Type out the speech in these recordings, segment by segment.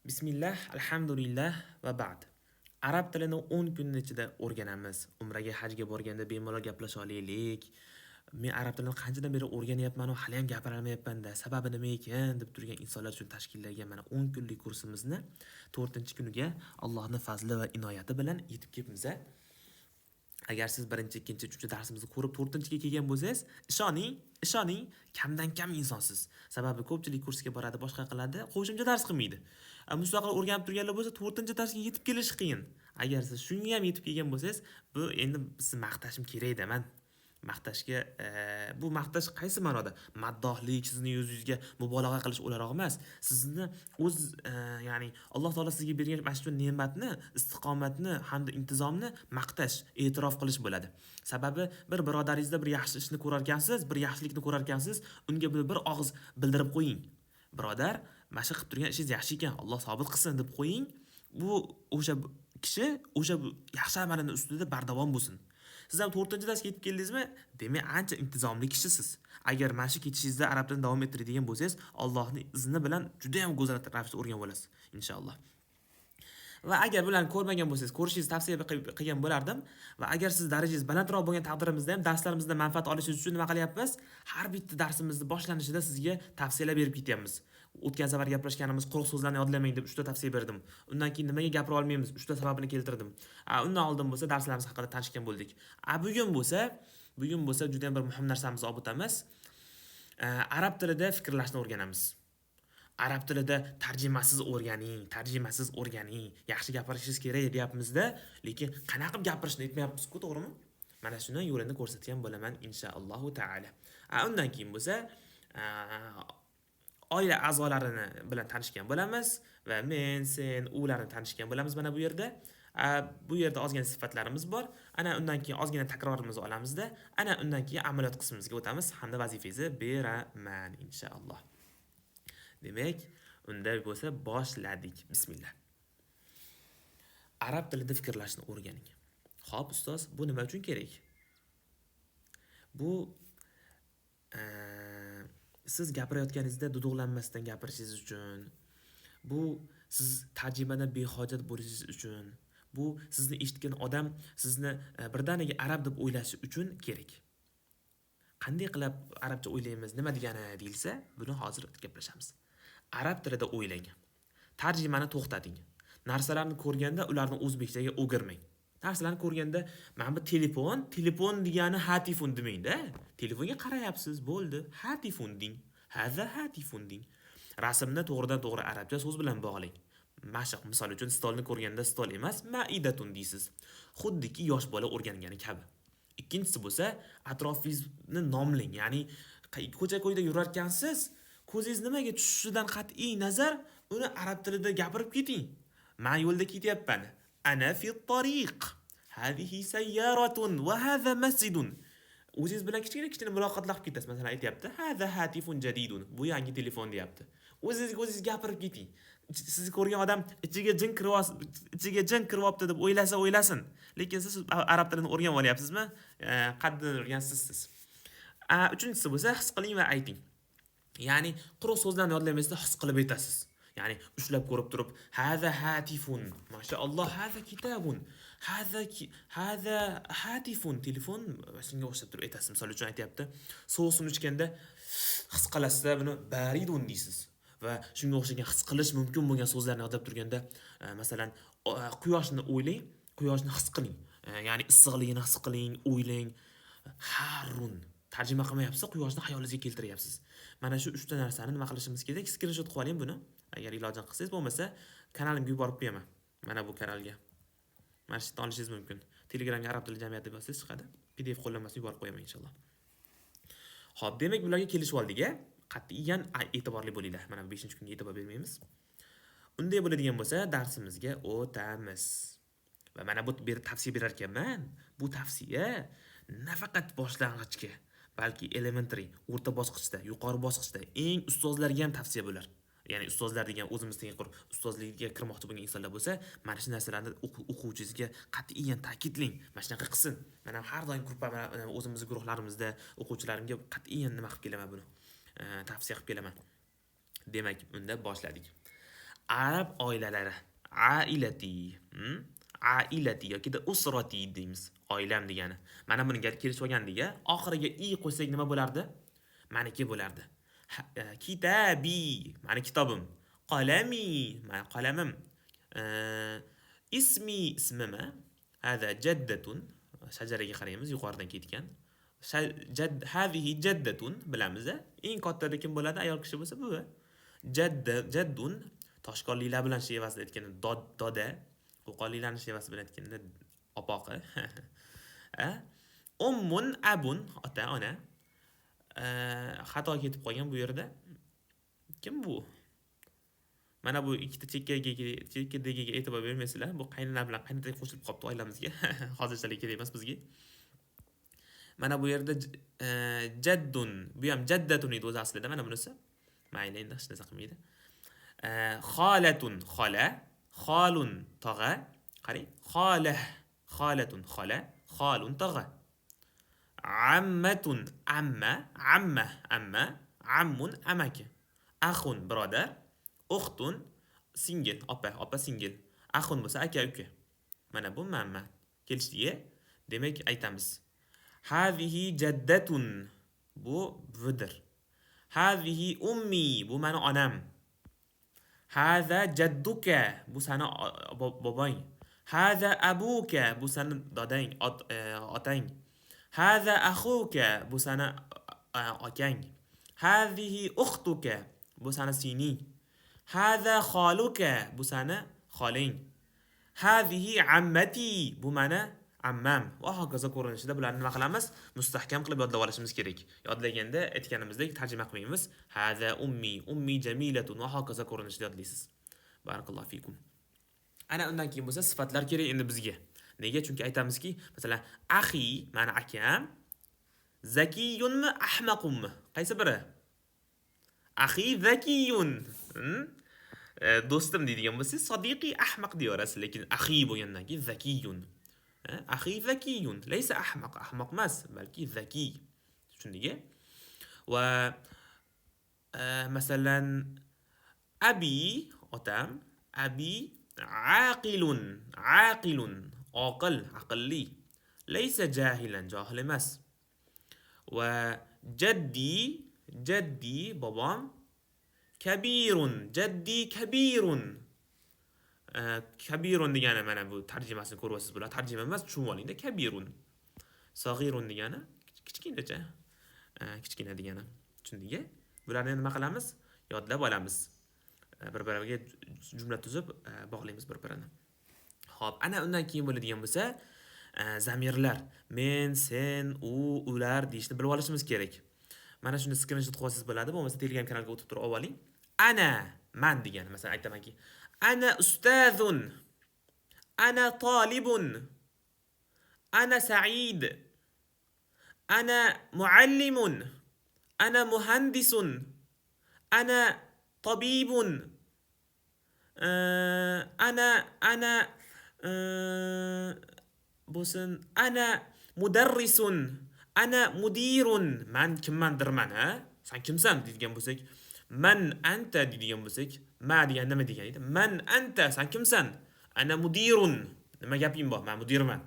Bismillah, alhamdulillah va ba'd. Arab tilini 10 kunning ichida o'rganamiz. Umraga, hajga borganda bemalol gaplasha olaylik. Men arab tilini qanchadan beri o'rganyapman va hali ham gapira olmayapman-da. Sababi nima ekan deb turgan insonlar uchun tashkillangan mana 10 kunlik kursimizni 4-kuniga Allohning fazli va inoyati bilan yetib kelibmiz. Agar siz 1-2-3 darsimizni ko'rib 4-ga kelgan bo'lsangiz, ishoning, kamdan kam insonsiz. Sababi ko'pchilik kursga boradi, boshqa qiladi, qo'shimcha dars qilmaydi. Mustaqil o'rganib turganlar bo'lsa, 4-darsga yetib kelish qiyin. Agar siz shunga ham yetib kelgan bo'lsangiz, bu endi sizni maqtashim kerak-da men. Maqtashga bu maqtash qaysi ma'noda? Maddohlik, sizni yuzingizga mubolag'a qilish o'laroq emas. Sizni o'z ya'ni Alloh taolo sizga bergan mana shu ne'matni, istiqomatni hamda intizomni maqtash, e'tirof qilish bo'ladi. Sababi bir birodaringizda bir yaxshi ishni ko'rar ekansiz, bir yaxshilikni ko'rar ekansiz, unga bir og'iz bildirib qo'ying. Birodar, mana shu qilib turgan ishingiz yaxshi ekan, Alloh sobit qilsin deb qo'ying. Bu o'sha kishi o'sha yaxshi amalini ustida bardavom bo'lsin. Siz ham 4-darsga yetib keldingizmi? Demak, ancha intizomli kishisiz. Agar mana shu ketishingizda arab tilini davom ettiradigan bo'lsangiz, Allohning izni bilan juda ham go'zal ravishda o'rganib olasiz, inshaalloh. Va agar bularni ko'rmagan bo'lsangiz, ko'rishingizni tavsiya qilgan bo'lardim. Va agar siz darajangiz balandroq bo'lgan taqdirimizda ham darslarimizdan manfaat olishingiz uchun nima qilyapmiz? Har bitta darsimizni boshlanishida sizga tavsiyalar berib ketyapmiz. O'tgan safar gaplashganimiz quruq so'zlarni yodlamang deb 3 ta tavsiya berdim. Undan keyin nimaga gapira olmaymiz? 3 ta sababini keltirdim. Undan oldin bo'lsa darslarimiz haqida tanishgan bo'ldik. Bugun bo'lsa juda ham bir muhim narsamizni olib o'tamiz. Arab tilida fikrlashni o'rganamiz. Arab tilida tarjimasiz o'rganing. Yaxshi gapirishingiz kerak deyapmizda, lekin qanaqa gapirishni aytmayapmiz-ku, to'g'rimi? Mana shuni yo'lini ko'rsatgan bo'laman inshaalloh taala. Undan keyin bo'lsa oila a'zolarini bilan tanishgan bo'lamiz va men, sen, ularni tanishgan bo'lamiz mana bu yerda. Bu yerda ozgina sifatlarimiz bor. Ana undan keyin ozgina takrorimizni olamizda. Ana undan keyin amaliyot qismimizga o'tamiz hamda vazifangizni beraman inshaalloh. Demak, unda bo'lsa boshladik. Bismillah. Arab tilida fikrlashni o'rganing. Xo'p, ustoz, bu nima uchun kerak? Bu siz gapirayotganingizda duduqlanmasdan gapirishingiz uchun, bu siz tarjimadan behojat bo'lishingiz uchun, bu sizni eshitgan odam sizni birdaniga arab deb o'ylashi uchun kerak. Qanday qilib arabcha o'ylaymiz, nima degani deyilsa, buni hozir gaplashamiz. Arab tilida o'ylang. Tarjimani to'xtating. Narsalarni ko'rganda ularni o'zbekchaga o'girmang. Narsalarni ko'rganda, mana bu telefon degani hatifun demang-da. Telefonga qarayapsiz, bo'ldi. Hatifun deng. Haza hatifun deng. Rasmni to'g'ridan-to'g'ri arabcha so'z bilan bog'lang. Mashq, misol uchun stolni ko'rganda stol emas, maidatun deysiz. Xuddiki yosh bola o'rgangani kabi. Ikkinchisi bo'lsa, atrofingizni nomlang. Ya'ni ko'cha-ko'yda yurar ekansiz, ko'zingiz nimaga tushishidan qat'iy nazar, uni arab tilida gapirib keting. Men yo'lda ketyapman. Ana fi tariq. Hadihi sayyaratun va hadha masjidun. O'zingiz bilan kichkina muloqotlar qilib ketasiz. Masalan, aytayapti, "Hadha hatifun jadidun." Bu yangi telefon deyapti. O'zingiz gapirib keting. Sizni ko'rgan odam ichiga jin kiryapti deb o'ylasin. Lekin siz arab tilini o'rganib olyapsizmi? Qaddan o'rgansiz siz. Uchinchisi bo'lsa, his qiling va ayting. Ya'ni quruq so'zlarni yodlaymizda his qilib aytasiz. Ya'ni ushlab ko'rib turib, "Hadha hatifun." Mashaalloh, "Hadha kitabun." Hadha hatifun, telefon shunga o'xshab turib aytasiz. Misol uchun aytayapti, sovuq suvni ichganda his qilasizda buni baridun deysiz. Va shunga o'xshagan his qilish mumkin bo'lgan so'zlarni yodlab turganda, masalan, quyoshni o'ylang, quyoshni his qiling. Ya'ni issiqligini his qiling, o'ylang. Harun tarjima qilmayapsiz, quyoshni xayolingizga keltiryapsiz. Mana shu 3 ta narsani nima qilishimiz kerak? Screenshot qilib oling buni. Agar ilojini qilsangiz, bo'lmasa kanalimga yuborib qo'yaman. Mana bu kanalga. Mana shu yerdan olishingiz mumkin. Telegramga arab tili jamiyati bossangiz chiqadi. PDF qo'llanmasini yuborib qo'yaman inshaalloh. Xo'p, demak bularga kelishib oldik-a. Qat'iyan e'tiborli bo'linglar. Mana 5-kunga e'tibor bermaymiz. Unday bo'ladigan bo'lsa, darsimizga o'tamiz. Va mana bu tavsiya berar ekanman. Bu tavsiya nafaqat boshlang'ichga, balki elementary, o'rta bosqichda, yuqori bosqichda eng ustozlarga ham tavsiya bo'lar. Ya'ni ustozlar degan o'zimizga ustozlikka kirmoqchi bo'lgan insonlar bo'lsa, mana shu narsalarni o'quvchingizga qat'iyan ta'kidlang. Mana shunaqa qilsin. Mana har doim o'zimizning guruhlarimizda o'quvchilarimga qat'iyan nima qilib kelaman buni. Tavsiya qilib kelaman. Demak, unda boshladik. Arab oilalari. Ailati. Ailati yoki usrati deymiz. Oilam degani. Mana buni kelishib olgandik-a, oxiriga i qo'ysak nima bo'lardi? Maniki bo'lardi. Kitabi, mani kitobim. Qalami, mani qalamim. Ismi, ismim. Hada jaddatun. Shajaraga qaraymiz, yuqoridan ketgan. Hazihi jaddatun bilamiz. Eng kattada kim bo'ladi? Ayol kishi bo'lsa bu. Jaddun toshqonliklar bilan shevasida aytganda doda, qo'qonliklarning shevasi bilan aytganda opoqi. Ummun abun ota, ona. Xato ketib qolgan bu yerda. Kim bu? Mana bu ikkita chekkadegiga e'tibor bermaysizlar. Bu qaynona bilan qaynota qo'shilib qolibdi oilamizga. Hozirchalik kerak emas bizga. Mana bu yerda jaddun, bu ham jaddatun edi o'zi aslida mana bunisi. Mayli, endi hech narsa qilmaydi. Xolatun, xola, xolun, tog'a. Qarang, xolatun, xola, xolun, tog'a. Ammatun, amma, ammun, amaki. Axun, birodar. Uxtun, singil, opa singil. Axun bo'lsa aka, uka. Mana bu mamma. Kelishdi-ya? Demak, aytamiz. Hazihi jaddatun, bu buvidir. Hazihi ummi, bu mani onam. Haza jadduka, bu sani bobong. Haza abuka, bu sani dadang, otang. Haza akhuka, bu sani akang. Hazihi ukhtuka, bu sani singling. Haza khaluka, bu sani xoling. Hazihi ammati, bu mani ammam. Va hokazo ko'rinishida bularni nima qilamiz? Mustahkam qilib yodlab olishimiz kerak. Yodlaganda aytganimizdek tarjima qilmaymiz. Haza ummi jamilatun va hokazo ko'rinishida yodlaysiz. Barakallohu fikum. Ana undan keyin bo'lsa sifatlar kerak endi bizga. Nega? Chunki aytamizki, masalan, akhi, mani akam, zakiyunmi, ahmaqunmi? Qaysi biri? Akhi zakiyun. Do'stim deydigan bo'lsa, sodiqi ahmaq deyverasiz, lekin akhi bo'lgandan keyin zakiyun. Akhi zakiyun, laysa ahmaq, ahmaq emas, balki zakiy. Tushundingmi? Va masalan abi, otam, abi aqilun, oqil, aqlli. Laysa jahilan, johil emas. Va jaddi, bobom, kabirun, jaddi kabirun. Kabirun degani mana bu tarjimasini ko'ryapsiz bular. Tarjima emas, tushunib olingda. Kabirun. Sag'irun degani kichkinacha. Kichkina degani. Tushundingmi? Bularni nima qilamiz? Yodlab olamiz. Bir-biriga jumla tuzib bog'laymiz bir-birini. Xo'p, ana undan keyin bo'ladigan bo'lsa, zamirlar. Men, sen, u, ular deyishni bilib olishimiz kerak. Mana shuni screenshot qilib olsangiz bo'ladi. Bo'lmasa Telegram kanaliga o'tib turib oling. Ana, man degani. Masalan, aytamanki, ana ustazun, ana talibun, ana sa'id, ana muallimun, ana muhandisun, ana tabibun, ana bo'lsin, ana mudarrisun, ana mudirun. Man kimmandirman, ha? Sen kimsan deydigan bo'lsak, man anta deydigan bo'lsak, ma degan nima degan edi? Man anta, sen kimsan? Ana mudirun. Nima gaping bor? Men mudirman.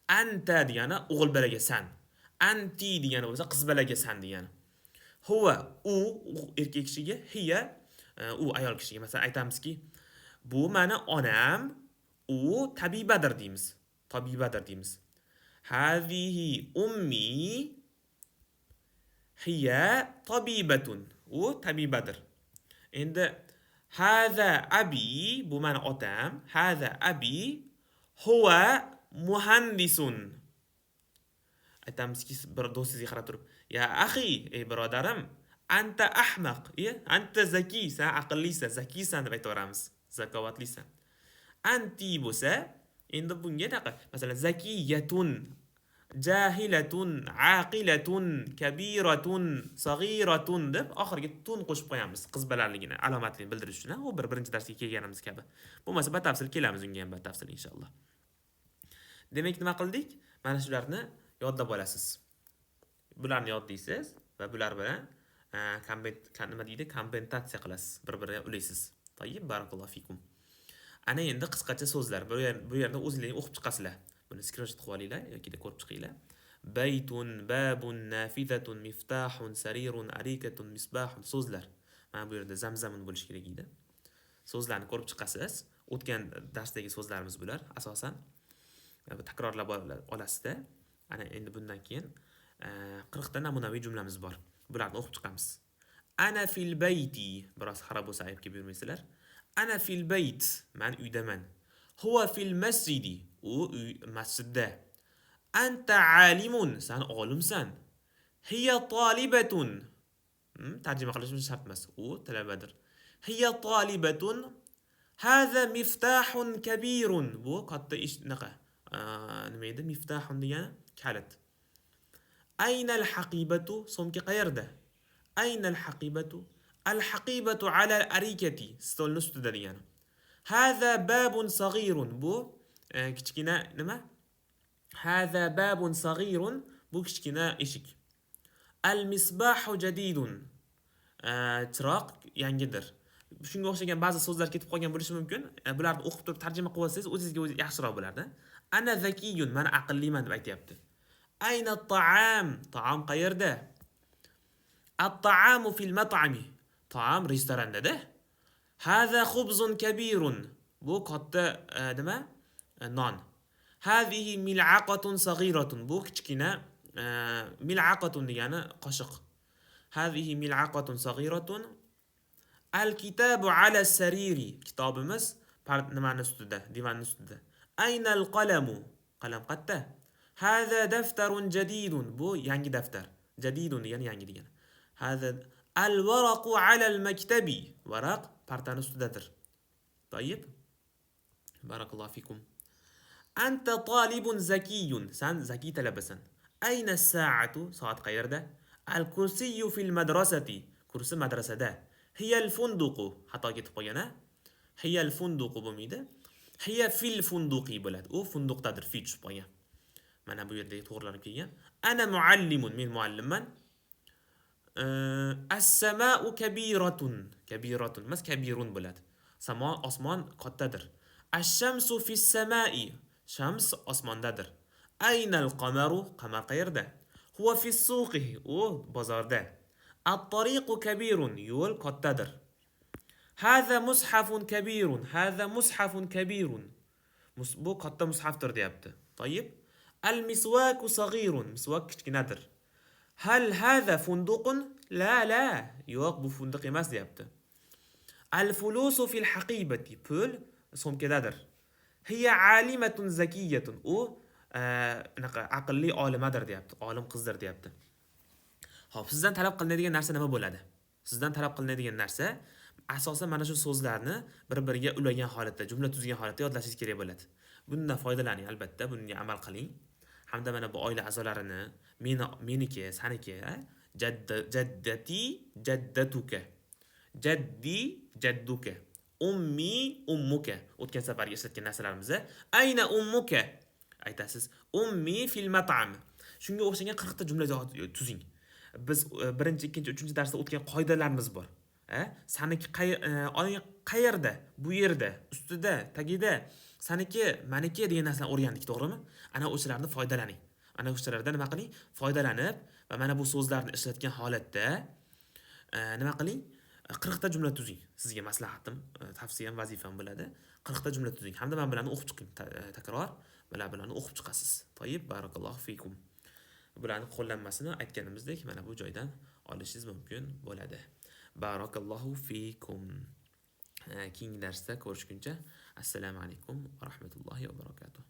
Anta degani o'g'il bolaga san. Anti degani bo'lsa qiz bolaga san degani. Huwa, u erkak kishiga, hiya u ayol kishiga. Masalan, aytamizki, bu meni onam, u tabibadir deymiz. Hazihi ummi hiya tabibatun. U tabibadir. Endi haza abi, bu meni otam. Haza abi huwa muhandisun. Aytamizki, bir do'stingizga qarab turib, ya akhi, ey birodarim, anta ahmaq, anta zaki, sen aqllisan, zakisan deb aytaveramiz. Zakovatlisan. Anti bo'lsa, endi bunga naqa, masalan, zakiyatun, jahilatun, aqilatun, kabiratun, sag'iratun deb oxirga tun qo'shib qo'yamiz. Qiz bolaligini alomatini bildirish uchun. U birinchi darsga kelganimiz kabi. Bo'lmasa batafsil kelamiz unga ham batafsil inshaalloh. Demak, nima qildik? Mana shularni yodlab olasiz. Bularni yodlaysiz va bular bilan nima deydi? Kompensatsiya qilasiz. Bir-biriga ulaysiz. Tayyib, barakallohu fikum. Ana endi qisqacha so'zlar. Bu yerda o'zingizlar o'qib chiqasizlar. Buni screenshot qilib olinglar yoki ko'rib chiqinglar. Baytun, babun, nafizatun, miftahun, sarirun, arikatun, misbahun so'zlar. Mana bu yerda zamzamun bo'lish kerak edi. So'zlarni ko'rib chiqasiz. O'tgan darsdagi so'zlarimiz bular asosan. Takrorlab olasizda. Ana endi bundan keyin 40 ta namunaviy jumlamiz bor. Bularni o'qib chiqamiz. Ana fil bayti. Biroz xarob bo'lsa ayb kelib yurmaysizlar. Ana fil bayt. Men uydaman. Huwa fil masjidi. U masjidda. Anta alimun. Sen olimsan. Hiya talibatun. Tarjima qilishimiz shart emas. U talabadir. Hiya talibatun. Hada miftahun kabirun. Bu katta ish naqa. Nima edi? Miftahun degani kalit. Ayna al-haqibatu? So'mki qayerda? Ayna al-haqibatu? Al-haqibatu ala al-arikati. Stolning ustida degani. Hada babun saghirun. Bu kichkina nima? Hada babun saghirun. Bu kichkina eshik. Al-misbahu jadidun. Chiroq yangidir. Shunga o'xshagan ba'zi so'zlar ketib qolgan bo'lishi mumkin. Bularni o'qib turib tarjima qilib olsangiz o'zingizga o'zi yaxshiroq bo'lardi. Ana zakiyun, men aqlliman deb aytayapti. Ayna at-ta'am? Taom qayerda? At-ta'amu fil mat'ami. Taom restoranda-da. Hada khubzun kabirun. Bu katta nima? Non. Hadihi mil'aqatun saghiratun. Bu kichkina mil'aqatun degani qoshiq. Hadihi mil'aqatun saghiratun. Al-kitabu ala sariri. Kitobimiz nimaning ustida, divanning ustida. Ayna al-qalamu? Qalam qayerda? Hada daftarun jadidun. Bu yangi daftar. Jadidun degani yangi degani. Hada al-waraqu ala al-maktabi. Varaq partaning ustidadir. Tayyib. Barakallohu fikum. Anta talibun zakiyun. Sen zaki talabasan. Ayna as-sa'atu? Soat qayerda? Al-kursiyyu fil madrasati. Kursi madrasada. Hiya al-funduqu. Xato ketib qolgan-a? Hiya al-funduqu bo'lmaydi. Hiya fil funduqi bo'ladi. U funduqdadir, fi tushib qolgan. Mana bu yerda to'g'rilanib kelgan. Ana muallimun. Men muallimman. As-sama'u kabiratun. Kabiratun emas, kabirun bo'ladi. Samo, osmon kattadir. Ash-shamsu fis-sama'i. Shams osmondadir. Ayna al-qamaru? Qamar qayerda? Huwa fis-suqi. U bozorda. At-tariqu kabirun. Yo'l kattadir. Hada mushafun kabirun. Hada mushafun kabirun. Bu katta mushafdir deyapti. Tayyib. Al-miswaku saghirun. Miswak kichkinadir. Hal hada funduqun? La la. Yo'q, bu funduq emas deyapti. Al-fulusu fil haqibati. Pul so'mkadadir. Hiya alimatun zakiyatun. U aqlli olimadir deyapti. Olim qizdir deyapti. Xo'p, sizdan talab qilinadigan narsa nima bo'ladi? Sizdan talab qilinadigan narsa asosan mana shu so'zlarni bir-biriga ulagan holatda, jumla tuzgan holatda yodlashingiz kerak bo'ladi. Bundan foydalaning albatta, bunga amal qiling. Hamda mana bu oila a'zolarini, meniki, saniki, jaddati, jaddatuka. Jaddi, jadduka. Ummi, ummuka. O'tgan safarga ishlatgan narsalarimiz. Ayna ummuka? Aytasiz. Ummi fil mat'am. Shunga o'xshagan 40 ta jumla tuzing. Biz birinchi, ikkinchi, uchinchi darsda o'tgan qoidalarimiz bor. Saniki qayerda? Bu yerda, ustida, tagida. Saniki, maniki degan narsani o'rgandik, to'g'rimi? Ana o'shalarni foydalaning. Ana o'shalardan nima qiling? Foydalanib va mana bu so'zlarni ishlatgan holatda nima qiling? 40 ta jumla tuzing. Sizga maslahatim, tavsiyam, vazifam bo'ladi. 40 ta jumla tuzing. Hamda men bilan o'qib chiqing. Takror bilan o'qib chiqasiz. Toyib, barakallohu fikum. Bularning qo'llanmasini aytganimizdek mana bu joydan olishingiz mumkin bo'ladi. Barakallohu fikum. Keyingi darsda ko'rishguncha assalomu alaykum va rahmatullohi va barakatuh.